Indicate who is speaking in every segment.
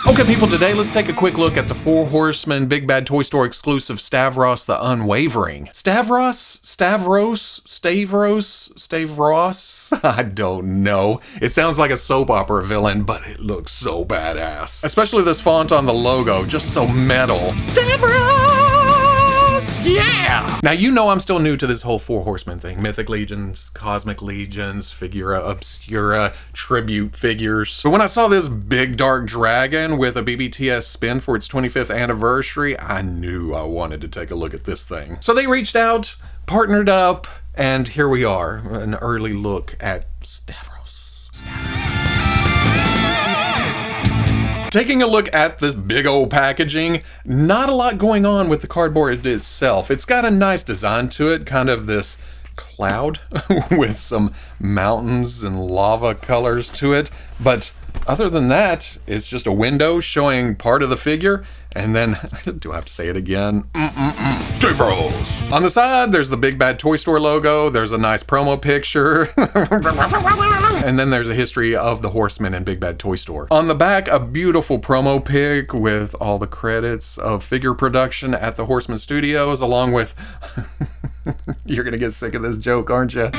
Speaker 1: Okay people, today let's take a quick look at the Four Horsemen Big Bad Toy Store exclusive Stavros the Unwavering. Stavros? I don't know. It sounds like a soap opera villain, but it looks so badass. Especially this font on the logo, just so metal. Stavros! Yeah! Now you know I'm still new to this whole Four Horsemen thing. Mythic Legions, Cosmic Legions, Figura Obscura, Tribute figures. But when I saw this big dark dragon with a BBTS spin for its 25th anniversary, I knew I wanted to take a look at this thing. So they reached out, partnered up, and here we are, an early look at Stavros. Taking a look at this big old packaging, not a lot going on with the cardboard itself. It's got a nice design to it, kind of this cloud with some mountains and lava colors to it. But other than that, it's just a window showing part of the figure. And then, do I have to say it again? Stavros! On the side, there's the Big Bad Toy Store logo. There's a nice promo picture. And then there's a history of the Horsemen and Big Bad Toy Store. On the back, a beautiful promo pic with all the credits of figure production at the Horsemen Studios, along with... You're gonna get sick of this joke, aren't you?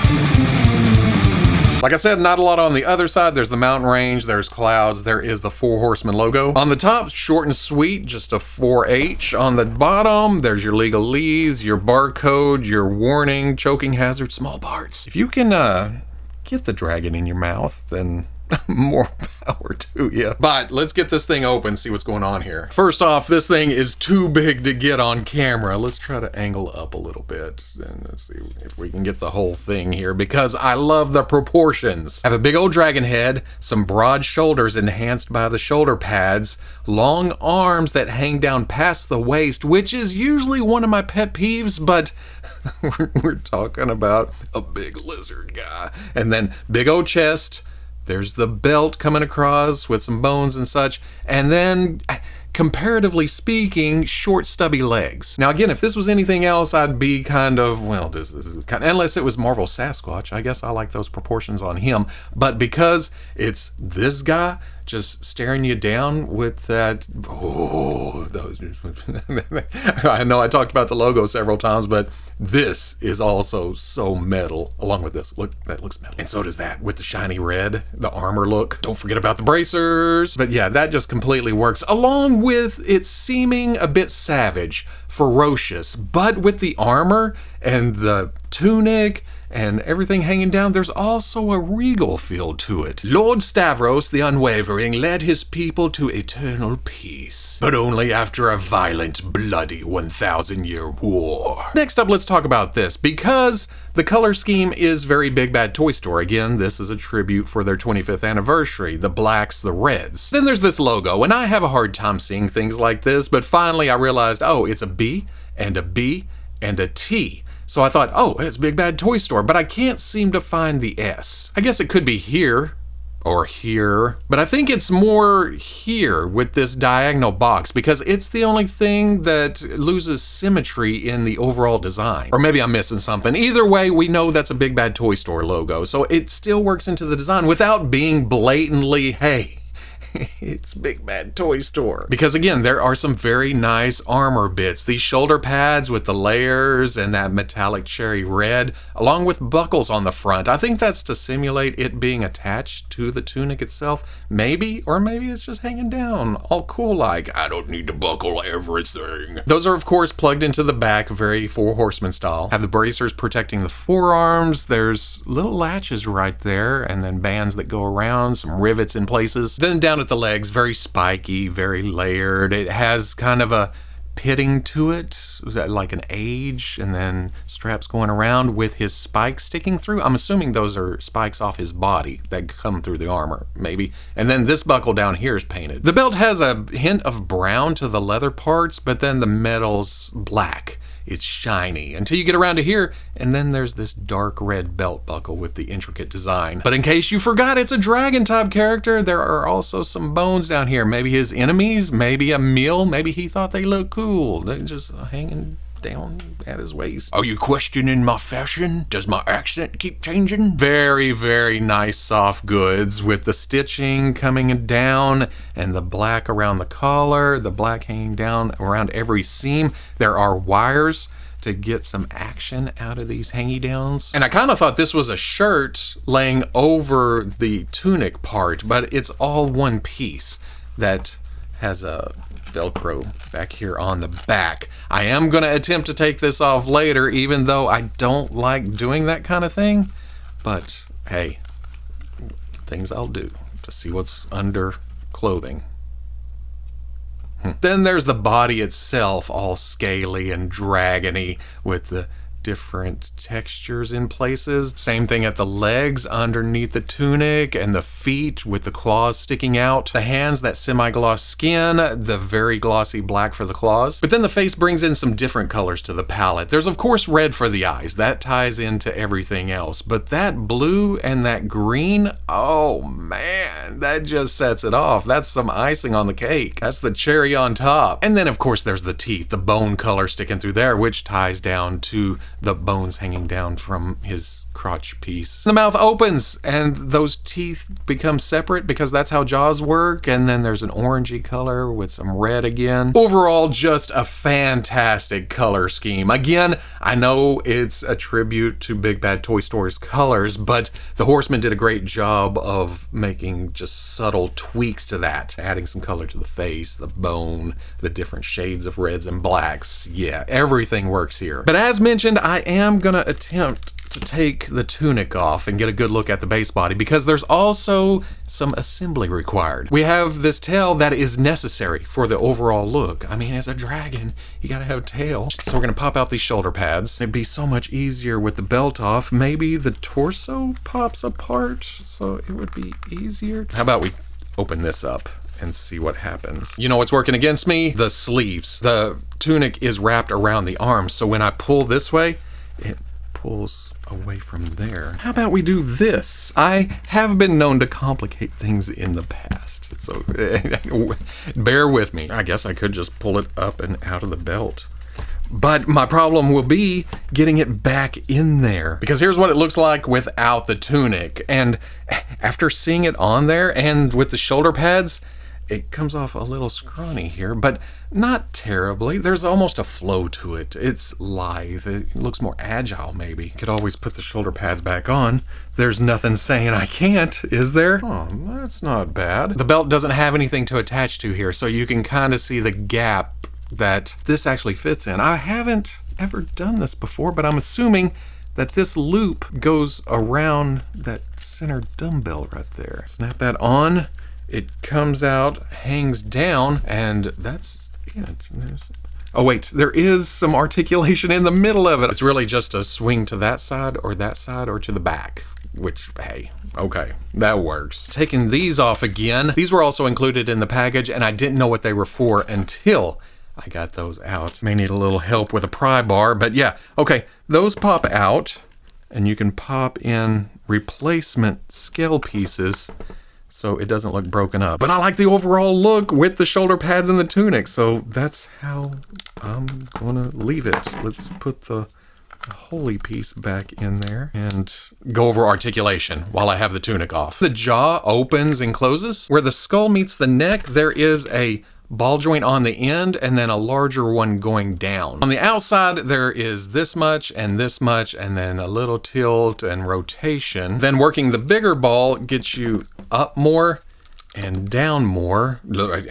Speaker 1: Like I said, not a lot on the other side. There's the mountain range, there's clouds, there is the Four Horsemen logo. On the top, short and sweet, just a 4H. On the bottom, there's your legalese, your barcode, your warning, choking hazard, small parts. If you can get the dragon in your mouth, then more power to you. But let's get this thing open, see what's going on here. First off, this thing is too big to get on camera. Let's try to angle up a little bit and let's see if we can get the whole thing here, because I love the proportions. I have a big old dragon head, some broad shoulders enhanced by the shoulder pads, long arms that hang down past the waist, which is usually one of my pet peeves, but we're talking about a big lizard guy. And then big old chest. There's the belt coming across with some bones and such. And then, comparatively speaking, short stubby legs. Now again, if this was anything else, I'd be kind of, well, this is kind of, unless it was Marvel Sasquatch, I guess I like those proportions on him. But because it's this guy just staring you down with that, oh, those, I know I talked about the logo several times, but this is also so metal, along with this. Look, that looks metal. And so does that with the shiny red, the armor look. Don't forget about the bracers. But yeah, that just completely works, along with it seeming a bit savage, ferocious, but with the armor and the tunic and everything hanging down, there's also a regal feel to it. Lord Stavros the Unwavering led his people to eternal peace, but only after a violent, bloody 1,000-year war. Next up, let's talk about this, because the color scheme is very Big Bad Toy Store. Again, this is a tribute for their 25th anniversary, the blacks, the reds. Then there's this logo, and I have a hard time seeing things like this, but finally I realized, oh, it's a B and a B and a T. So I thought, oh, it's Big Bad Toy Store, but I can't seem to find the S. I guess it could be here or here, but I think it's more here with this diagonal box, because it's the only thing that loses symmetry in the overall design. Or maybe I'm missing something. Either way, we know that's a Big Bad Toy Store logo, so it still works into the design without being blatantly, hey, it's Big Bad Toy Store. Because again, there are some very nice armor bits. These shoulder pads with the layers and that metallic cherry red, along with buckles on the front. I think that's to simulate it being attached to the tunic itself. Maybe, or maybe it's just hanging down, all cool like, I don't need to buckle everything. Those are of course plugged into the back, very Four Horsemen style. Have the bracers protecting the forearms. There's little latches right there, and then bands that go around, some rivets in places. Then down at the legs, very spiky, very layered. It has kind of a pitting to it, like an age, and then straps going around with his spikes sticking through. I'm assuming those are spikes off his body that come through the armor, maybe. And then this buckle down here is painted. The belt has a hint of brown to the leather parts, but then the metal's black. It's shiny until you get around to here, and then there's this dark red belt buckle with the intricate design. But in case you forgot, it's a dragon type character. There are also some bones down here. Maybe his enemies, maybe a meal, maybe he thought they looked cool. They're just hanging down at his waist. Are you questioning my fashion? Does my accent keep changing? Very, very nice soft goods with the stitching coming down and the black around the collar, the black hanging down around every seam. There are wires to get some action out of these hangy downs. And I kind of thought this was a shirt laying over the tunic part, but it's all one piece that has a Velcro back here on the back. I am going to attempt to take this off later, even though I don't like doing that kind of thing. But hey, things I'll do to see what's under clothing. Then there's the body itself, all scaly and dragony with the different textures in places. Same thing at the legs underneath the tunic, and the feet with the claws sticking out. The hands, that semi-gloss skin, the very glossy black for the claws. But then the face brings in some different colors to the palette. There's of course red for the eyes. That ties into everything else. But that blue and that green, oh man, that just sets it off. That's some icing on the cake. That's the cherry on top. And then of course there's the teeth, the bone color sticking through there, which ties down to the bones hanging down from his crotch piece. The mouth opens and those teeth become separate because that's how jaws work, and then there's an orangey color with some red again. Overall, just a fantastic color scheme. Again, I know it's a tribute to Big Bad Toy Store's colors, but the Horsemen did a great job of making just subtle tweaks to that, adding some color to the face, the bone, the different shades of reds and blacks. Yeah, everything works here. But as mentioned, I am gonna attempt to take the tunic off and get a good look at the base body, because there's also some assembly required. We have this tail that is necessary for the overall look. I mean, as a dragon, you gotta have a tail. So we're gonna pop out these shoulder pads. It'd be so much easier with the belt off. Maybe the torso pops apart, so it would be easier. How about we open this up and see what happens? You know what's working against me? The sleeves. The tunic is wrapped around the arms, so when I pull this way, it pulls away from there. How about we do this? I have been known to complicate things in the past, so bear with me. I guess I could just pull it up and out of the belt. But my problem will be getting it back in there, because here's what it looks like without the tunic. And after seeing it on there and with the shoulder pads, it comes off a little scrawny here, but not terribly. There's almost a flow to it. It's lithe. It looks more agile, maybe. Could always put the shoulder pads back on. There's nothing saying I can't, is there? Oh, that's not bad. The belt doesn't have anything to attach to here, so you can kind of see the gap that this actually fits in. I haven't ever done this before, but I'm assuming that this loop goes around that center dumbbell right there. Snap that on. It comes out, hangs down, and that's it. Oh wait, there is some articulation in the middle of it. It's really just a swing to that side or to the back, which, hey, okay, that works. Taking these off again. These were also included in the package, and I didn't know what they were for until I got those out. May need a little help with a pry bar, but yeah, okay, those pop out, and you can pop in replacement scale pieces so it doesn't look broken up. But I like the overall look with the shoulder pads and the tunic, so that's how I'm gonna leave it. Let's put the holy piece back in there and go over articulation while I have the tunic off. The jaw opens and closes. Where the skull meets the neck, there is a ball joint on the end and then a larger one going down. On the outside, there is this much, and then a little tilt and rotation. Then working the bigger ball gets you up more and down more,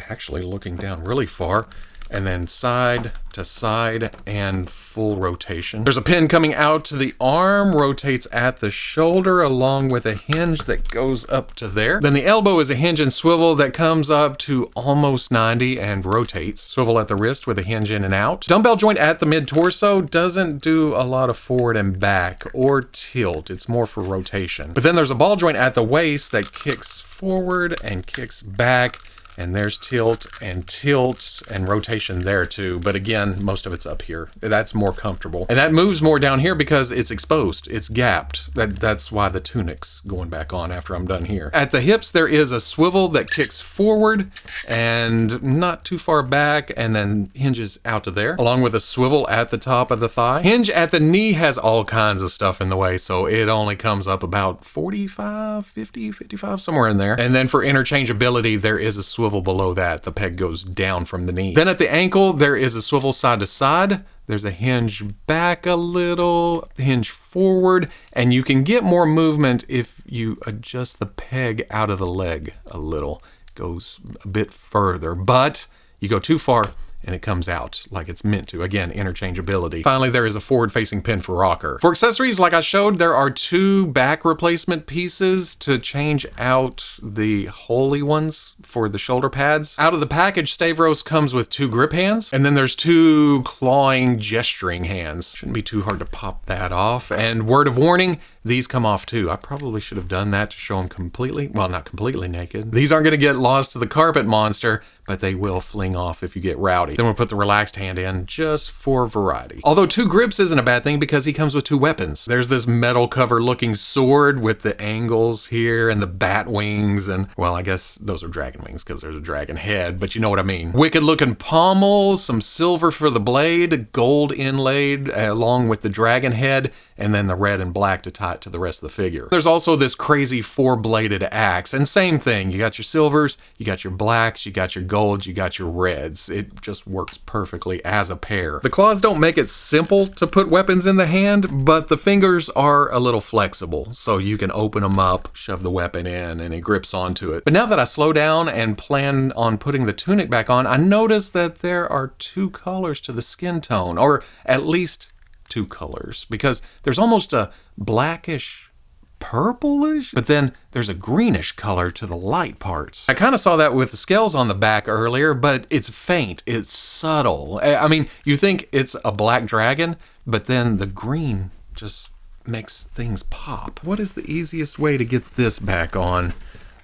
Speaker 1: actually looking down really far, and then side to side and full rotation. There's a pin coming out to the arm, rotates at the shoulder along with a hinge that goes up to there. Then the elbow is a hinge and swivel that comes up to almost 90 and rotates. Swivel at the wrist with a hinge in and out. Dumbbell joint at the mid-torso doesn't do a lot of forward and back or tilt. It's more for rotation. But then there's a ball joint at the waist that kicks forward and kicks back And there's tilt and rotation there too. But again, most of it's up here. That's more comfortable. And that moves more down here because it's exposed. It's gapped. That's why the tunic's going back on after I'm done here. At the hips, there is a swivel that kicks forward and not too far back and then hinges out to there, along with a swivel at the top of the thigh. Hinge at the knee has all kinds of stuff in the way, so it only comes up about 45, 50, 55, somewhere in there. And then for interchangeability, there is a swivel below that. The peg goes down from the knee. Then at the ankle, there is a swivel side to side. There's a hinge back a little, hinge forward, and you can get more movement if you adjust the peg out of the leg a little. It goes a bit further, but you go too far and it comes out like it's meant to. Again, interchangeability. Finally, there is a forward-facing pin for rocker. For accessories, like I showed, there are 2 back replacement pieces to change out the holy ones for the shoulder pads. Out of the package, Stavros comes with 2 grip hands, and then there's 2 clawing, gesturing hands. Shouldn't be too hard to pop that off. And word of warning, these come off too. I probably should have done that to show them completely, well, not completely naked. These aren't gonna get lost to the carpet monster, but they will fling off if you get rowdy. Then we'll put the relaxed hand in just for variety. Although 2 grips isn't a bad thing because he comes with 2 weapons. There's this metal cover looking sword with the angles here and the bat wings and, well, I guess those are dragon wings because there's a dragon head, but you know what I mean. Wicked looking pommel, some silver for the blade, gold inlaid along with the dragon head, and then the red and black to tie it to the rest of the figure. There's also this crazy 4-bladed axe, and same thing. You got your silvers, you got your blacks, you got your golds, you got your reds. It just works perfectly as a pair. The claws don't make it simple to put weapons in the hand, but the fingers are a little flexible, so you can open them up, shove the weapon in, and it grips onto it. But now that I slow down and plan on putting the tunic back on, I notice that there are 2 colors to the skin tone, or at least 2 colors, because there's almost a blackish purplish, but then there's a greenish color to the light parts. I kind of saw that with the scales on the back earlier, but it's faint, it's subtle. I mean, you think it's a black dragon, but then the green just makes things pop. What is the easiest way to get this back on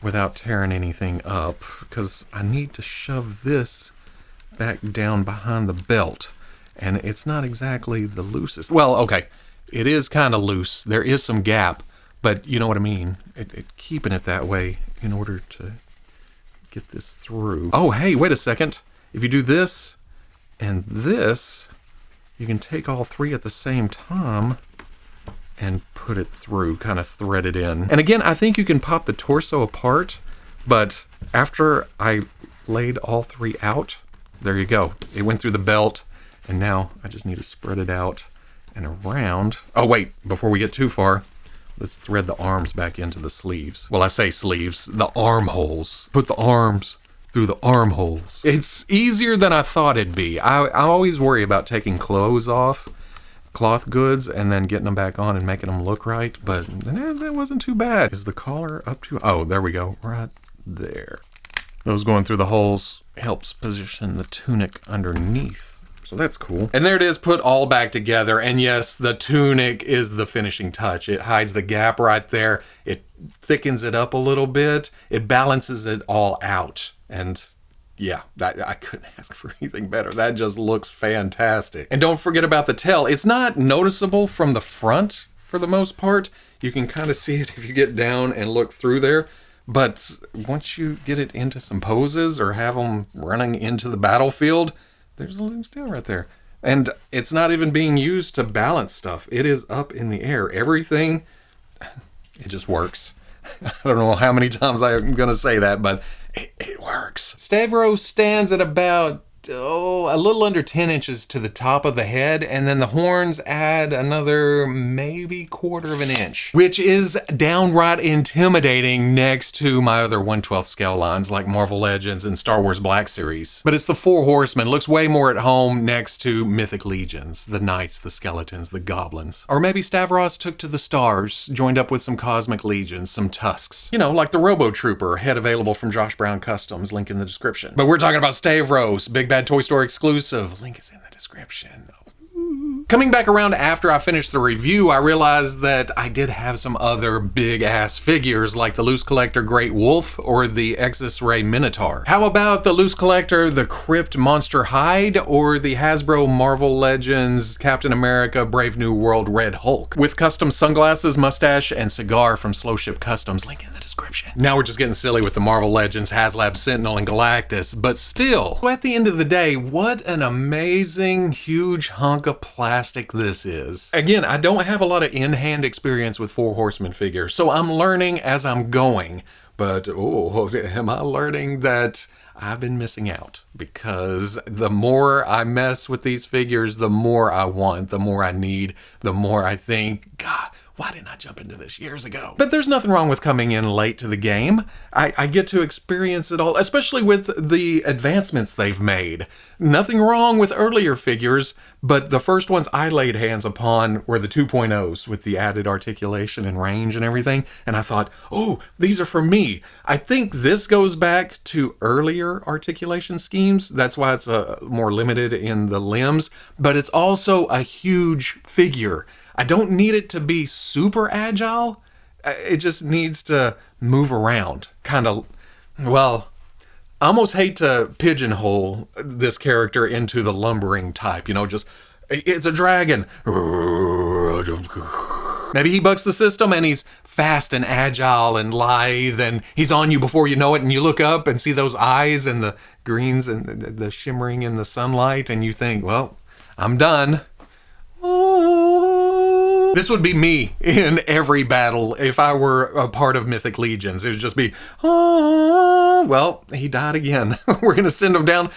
Speaker 1: without tearing anything up? Because I need to shove this back down behind the belt. And it's not exactly the loosest. Well, okay, it is kind of loose. There is some gap, but you know what I mean. Keeping it that way in order to get this through. Oh, hey, wait a second. If you do this and this, you can take all 3 at the same time and put it through, kind of thread it in. And again, I think you can pop the torso apart, but after I laid all 3 out, there you go. It went through the belt. And now I just need to spread it out and around. Oh wait, before we get too far, let's thread the arms back into the sleeves. Well, I say sleeves, the armholes. Put the arms through the armholes. It's easier than I thought it'd be. I always worry about taking clothes off, cloth goods, and then getting them back on and making them look right, but that wasn't too bad. Is the collar up to, oh, there we go, right there. Those going through the holes helps position the tunic underneath. So that's cool. And there it is, put all back together. And yes, the tunic is the finishing touch. It hides the gap right there. It thickens it up a little bit. It balances it all out. And yeah, I couldn't ask for anything better. That just looks fantastic. And don't forget about the tail. It's not noticeable from the front for the most part. You can kind of see it if you get down and look through there. But once you get it into some poses or have them running into the battlefield, there's a little tail right there. And it's not even being used to balance stuff. It is up in the air. Everything, it just works. I don't know how many times I'm going to say that, but it works. Stavros stands at about, a little under 10 inches to the top of the head, and then the horns add another maybe 1/4 inch, which is downright intimidating next to my other 1/12 scale lines like Marvel Legends and Star Wars Black Series. But it's the Four Horsemen. Looks way more at home next to Mythic Legions, the Knights, the Skeletons, the Goblins. Or maybe Stavros took to the stars, joined up with some Cosmic Legions, some Tusks. You know, like the Robo Trooper, head available from Josh Brown Customs, link in the description. But we're talking about Stavros, Big Bad Toy Store exclusive. Link is in the description. Ooh. Coming back around after I finished the review, I realized that I did have some other big-ass figures like the Loose Collector Great Wolf or the Exus Ray Minotaur. How about the Loose Collector the Crypt Monster Hide or the Hasbro Marvel Legends Captain America Brave New World Red Hulk with custom sunglasses, mustache, and cigar from Slow Ship Customs, link in the description. Now we're just getting silly with the Marvel Legends, HasLab Sentinel, and Galactus, but still, at the end of the day, what an amazing huge hunk of plastic this is. Again, I don't have a lot of in-hand experience with Four Horsemen figures, so I'm learning as I'm going, but am I learning that I've been missing out, because the more I mess with these figures, the more I want, the more I need, the more I think, God, why didn't I jump into this years ago? But there's nothing wrong with coming in late to the game. I get to experience it all, especially with the advancements they've made. Nothing wrong with earlier figures, but the first ones I laid hands upon were the 2.0s with the added articulation and range and everything. And I thought, oh, these are for me. I think this goes back to earlier articulation schemes. That's why it's more limited in the limbs, but it's also a huge figure. I don't need it to be super agile. It just needs to move around. Kind of, well, I almost hate to pigeonhole this character into the lumbering type, you know, just, it's a dragon. Maybe he bucks the system and he's fast and agile and lithe and he's on you before you know it, and you look up and see those eyes and the greens and the shimmering in the sunlight and you think, well, I'm done. This would be me in every battle if I were a part of Mythic Legions. It would just be, well, he died again. We're going to send him down.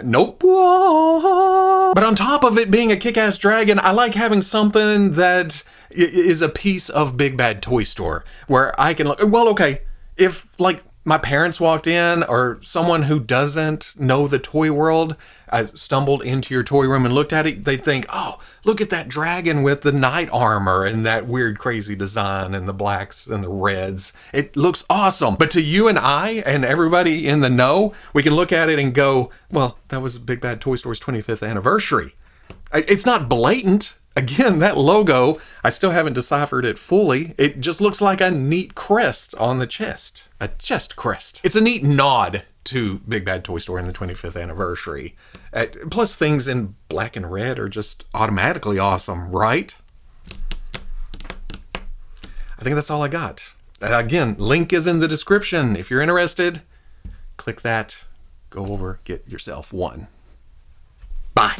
Speaker 1: Nope. But on top of it being a kick-ass dragon, I like having something that is a piece of Big Bad Toy Store where I can look, well, okay, if like my parents walked in or someone who doesn't know the toy world stumbled into your toy room and looked at it, they'd think, oh, look at that dragon with the knight armor and that weird crazy design and the blacks and the reds. It looks awesome. But to you and I and everybody in the know, we can look at it and go, well, that was Big Bad Toy Store's 25th anniversary. It's not blatant. Again, that logo, I still haven't deciphered it fully. It just looks like a neat crest on the chest. A chest crest. It's a neat nod to Big Bad Toy Store in the 25th anniversary. Plus, things in black and red are just automatically awesome, right? I think that's all I got. Again, link is in the description. If you're interested, click that. Go over, get yourself one. Bye.